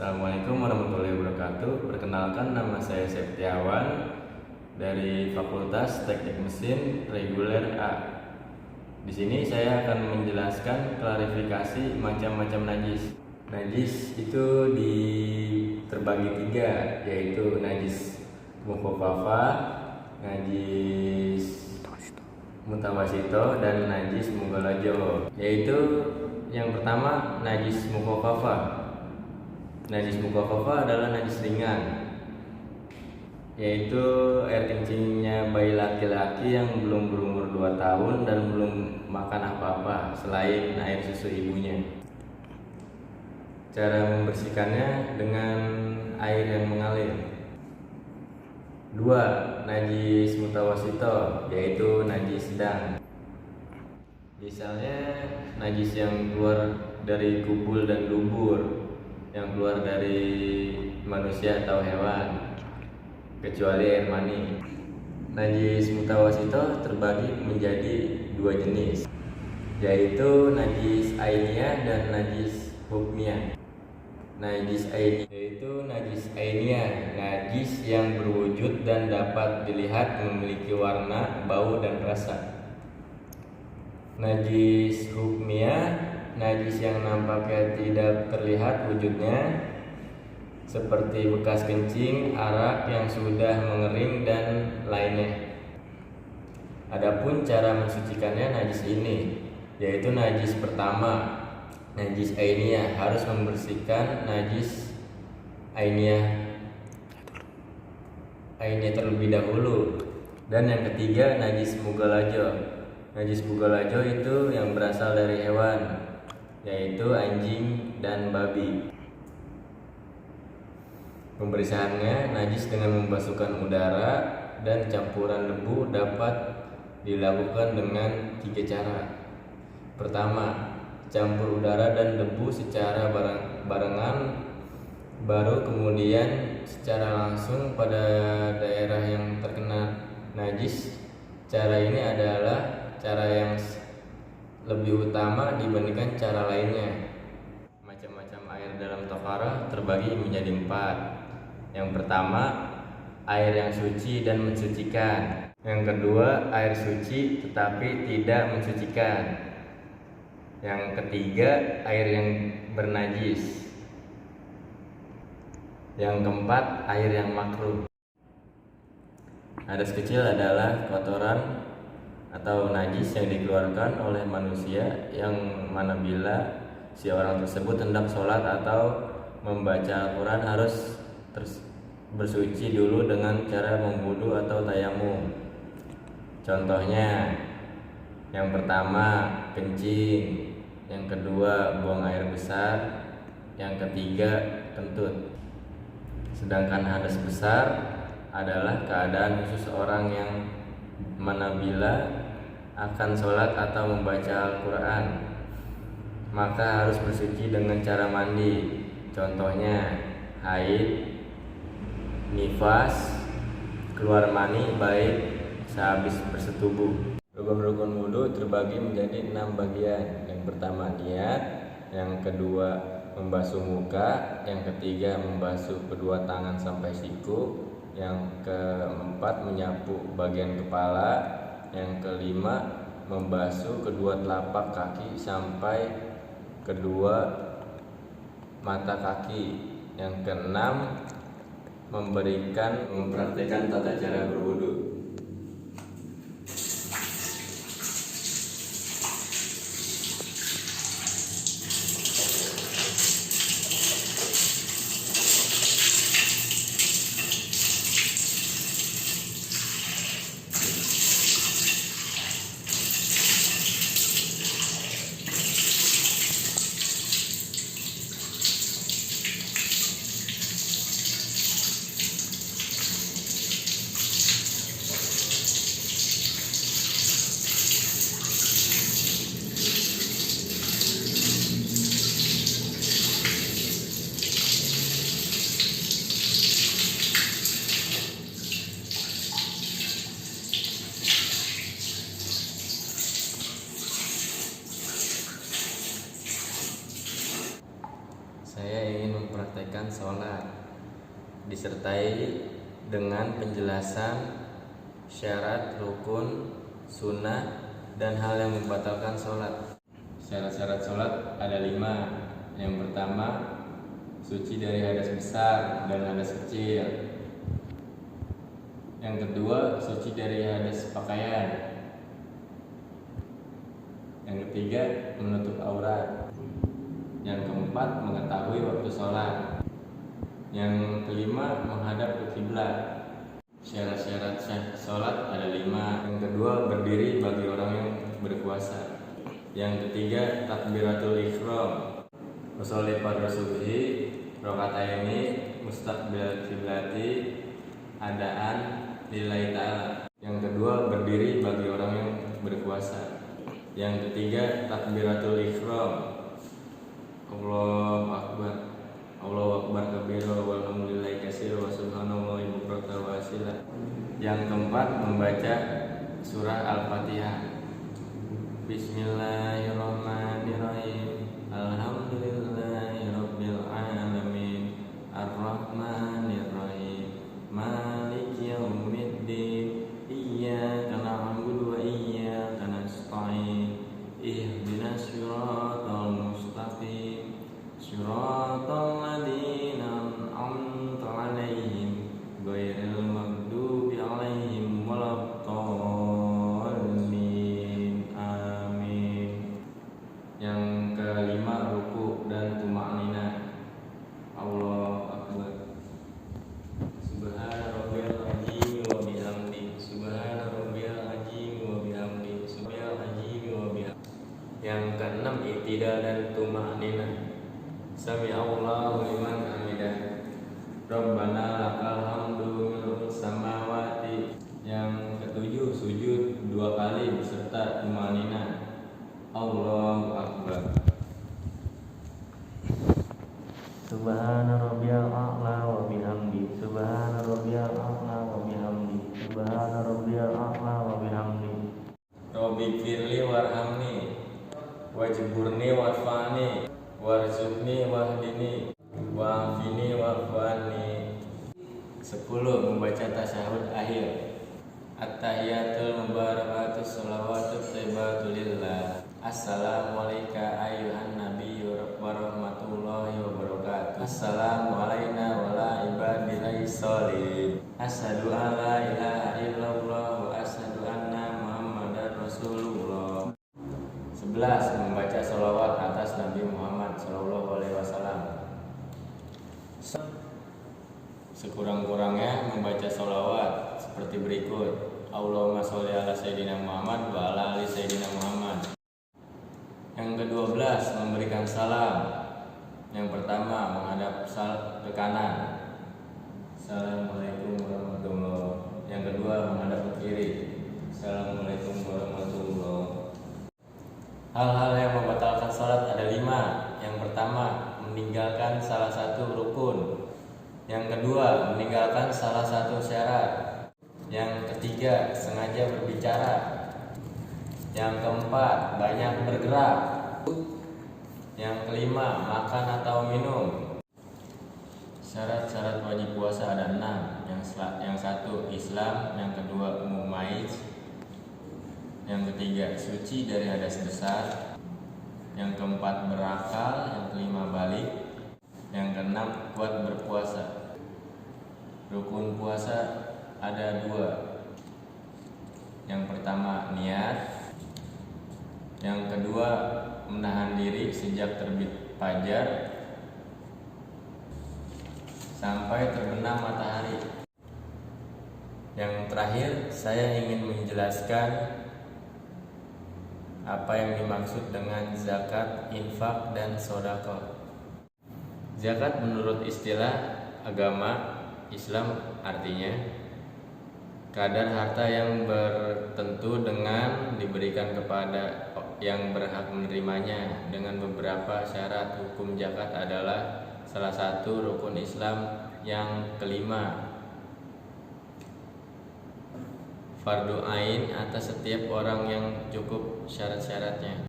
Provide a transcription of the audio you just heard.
Assalamualaikum warahmatullahi wabarakatuh. Perkenalkan, nama saya Septiawan dari Fakultas Teknik Mesin Reguler A. Di sini saya akan menjelaskan klarifikasi macam-macam najis. Najis itu terbagi tiga, yaitu najis mukhofafa, najis mutawasito, dan najis mughalazo. Yaitu yang pertama, najis mukhofafa. Najis mukhofafa adalah najis ringan, yaitu air kencingnya bayi laki-laki yang belum berumur 2 tahun dan belum makan apa-apa selain air susu ibunya. Cara membersihkannya dengan air yang mengalir. 2. Najis mutawasito, yaitu najis sedang. Misalnya najis yang keluar dari kubul dan dubur, yang keluar dari manusia atau hewan, kecuali air mani. Najis mutawasito terbagi menjadi 2 jenis, yaitu najis ainiyah dan najis hukmiyah. Najis ainiyah yaitu najis ainiyah, najis yang berwujud dan dapat dilihat, memiliki warna, bau, dan rasa. Najis hukmiyah, najis yang nampaknya tidak terlihat wujudnya, seperti bekas kencing, arak yang sudah mengering, dan lainnya. Adapun cara mensucikannya najis ini, yaitu najis pertama, najis ainiyah, harus membersihkan najis ainiyah terlebih dahulu. Dan yang ketiga, najis mughalazo. Najis mughalazo itu yang berasal dari hewan, yaitu anjing dan babi. Pembersihannya najis dengan membasuhkan udara dan campuran debu dapat dilakukan dengan 3 cara. Pertama, campur udara dan debu secara barengan, baru kemudian secara langsung pada daerah yang terkena najis. Cara ini adalah cara yang lebih utama dibandingkan cara lainnya. Macam-macam air dalam toharah terbagi menjadi 4. Yang pertama, air yang suci dan mensucikan. Yang kedua, air suci tetapi tidak mensucikan. Yang ketiga, air yang bernajis. Yang keempat, air yang makruh. Hadas kecil adalah kotoran atau najis yang dikeluarkan oleh manusia yang manabila si orang tersebut hendak sholat atau membaca Al-Quran harus bersuci dulu dengan cara memwudu atau tayamum. Contohnya, yang pertama kencing, yang kedua buang air besar, yang ketiga kentut. Sedangkan hadas besar adalah keadaan khusus orang yang manabila akan sholat atau membaca Al-Quran, maka harus bersuci dengan cara mandi. Contohnya haid, nifas, keluar mani baik sehabis bersetubuh. Rukun-rukun wudhu terbagi menjadi 6 bagian. Yang pertama niat, yang kedua membasuh muka, yang ketiga membasuh kedua tangan sampai siku, yang keempat menyapu bagian kepala, yang kelima membasuh kedua telapak kaki sampai kedua mata kaki, yang keenam mempraktikkan tata cara berwudu. menunaikan sholat, disertai dengan penjelasan syarat, rukun, sunnah, dan hal yang membatalkan sholat. Syarat-syarat sholat ada 5. Yang pertama, suci dari hadas besar dan hadas kecil. Yang kedua, suci dari hadas pakaian. Yang ketiga, menutup aurat. Yang keempat, mengetahui waktu sholat. Yang kelima, menghadap ke kiblat. Syarat-syarat sholat ada 5. Yang kedua, berdiri bagi orang yang berpuasa. Yang ketiga, takbiratul ihram. Usolli pada subhi rakaataini mustaqbil kiblati adaan lillahi ta'ala. Yang kedua, berdiri bagi orang yang berpuasa. Yang ketiga, takbiratul ihram. Allahu akbar. Allahu akbar kabira walhamdulillahi katsira wa subhanallahi bukratan wa asila. Yang keempat, membaca surah Al-Fatihah. Bismillahirrahmanirrahim. Alhamdulillahirabbil alamin. Arrahmanirrahim. Maliki yaumiddin. Iyyaka na'budu wa iyyaka nasta'in. Ihdinas siratal mustaqim. Siratal ladzina an'amta 'alaihim ghairil maghdubi 'alaihim waladdallin. Amin. Yang kelima, ruku dan tumakninah. Allahu akbar. Subhana rabbiyal azim wa bihamdi. Subhana rabbiyal azim wa bihamdi. Subhanal azim wa bihamdi. Yang keenam, i'tidal dan tumakninah. Sami Allahu liman hamidah. Rabbana lakal hamdu mil'us samawati. Yang ketujuh, sujud 2 kali beserta tumakninah. Allahu akbar. Subhana rabbiyal a'la wa bihamdi. Subhana rabbiyal a'la wa bihamdi. Subhana rabbiyal a'la wa bihamdi. Rabbi firli warhamni wajburni warfa'ni warzuqni wahdini wa'afini wa'fu'anni. 10. Membaca tasyahud akhir. At-tahiyatul mubarakatuh sholawatut thayyibatul lillah. Assalamu alayka ayyuhan nabiyyu wa rahmatullahi wa barakatuh. Assalamu alayna wa ala ibadillahi sholihin. Asyhadu an la ilaha illallah wa asyhadu anna muhammadar rasulullah. 11. Membaca sholawat atas Nabi Muhammad SAW. Sekurang-kurangnya membaca sholawat seperti berikut. Allahumma sholli ala sayyidina Muhammad wa ala ali sayyidina Muhammad. Yang ke-12, memberikan salam. Yang pertama, menghadap ke kanan. Assalamualaikum warahmatullahi wabarakatuh. Yang kedua, menghadap ke kiri. Assalamualaikum warahmatullahi wabarakatuh. Hal-hal yang membatalkan salat ada 5. Yang pertama, meninggalkan salah satu rukun. Yang kedua, meninggalkan salah satu syarat. Yang ketiga, sengaja berbicara. Yang keempat, banyak bergerak. Yang kelima, makan atau minum. Syarat-syarat wajib puasa ada 6. Yang satu, Islam. Yang kedua, mumaiz. Yang ketiga, suci dari hadas besar. Yang keempat, berakal. Yang kelima, balik. Yang keenam, kuat berpuasa. Rukun puasa ada 2. Yang pertama, niat. Yang kedua, menahan diri sejak terbit fajar sampai terbenam matahari. Yang terakhir, saya ingin menjelaskan apa yang dimaksud dengan zakat, infak, dan sedekah. Zakat menurut istilah agama Islam artinya kadar harta yang bertentu dengan diberikan kepada yang berhak menerimanya dengan beberapa syarat. Hukum zakat adalah salah satu rukun Islam yang kelima, fardu ain atas setiap orang yang cukup syarat-syaratnya.